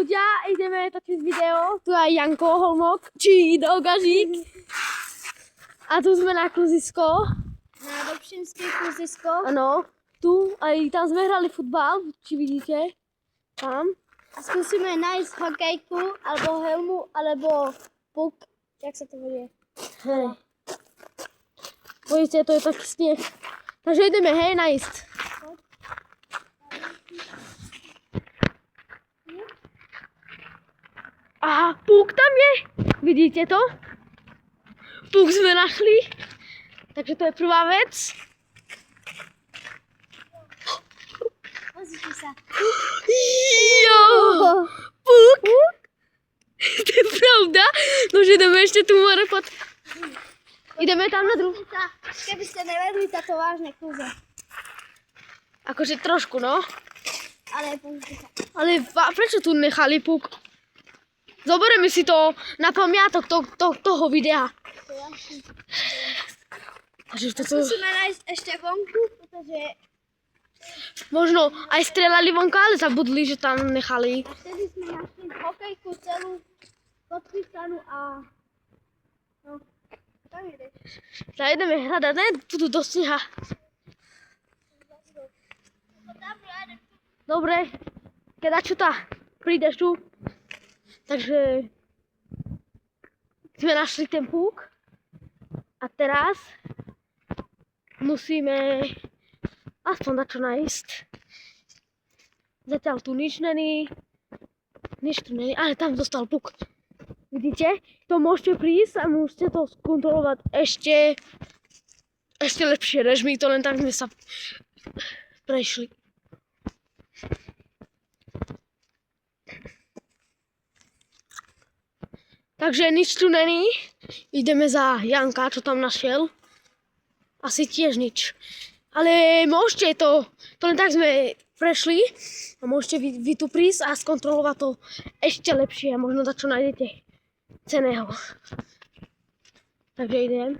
ľudia, ideme točiť video. Tu aj Janko Holmok, či Dogažík. A tu sme na kluzisko. Na Dobšinské kluzisko. Ano, tu aj tam sme hrali futbal, či vidíte. Tam. A skúsime nájsť hokejku, alebo helmu, alebo puk. Jak sa to volí? Hej. Vidíte, to je taký sneh. Takže ideme, hej, nájsť. Aha, puk tam je. Vidíte to? Puk sme našli. Takže to je prvá vec. Pozrite sa. Jo, puk. To je pravda? No, že ideme ešte tu more pod... Ideme tam na druhú. Keby ste nevedli, táto vážne kluze. Akože trošku, no. Ale pozrite sa. Ale prečo tu nechali puk? Zoberieme si to na pamiatok toho videa. Takže toto... Musíme nájsť ešte vonku, pretože... Možno aj strelali vonka, ale zabudli, že tam nechali. A vtedy sme našli hokejku celú podpísanú a... No, tam ideš. Tak ideme hľadať, ne? Tu do sneha. Dobre, keď čo tá, prídeš tu. Takže sme našli ten púk. A teraz musíme aspoň dačo nájsť. Zatiaľ tu nič není. Nič tu není, ale tam zostal puk. Vidíte? To môžete prísť a môžete to skontrolovať ešte lepšie, než my to len tak sme sa prešli. Takže nič tu není. Ideme za Janka, čo tam našiel. Asi tiež nič. Ale môžete to len tak sme prešli a môžete vy tu prísť a skontrolovať to ešte lepšie a možno za čo nájdete cenného. Takže idem.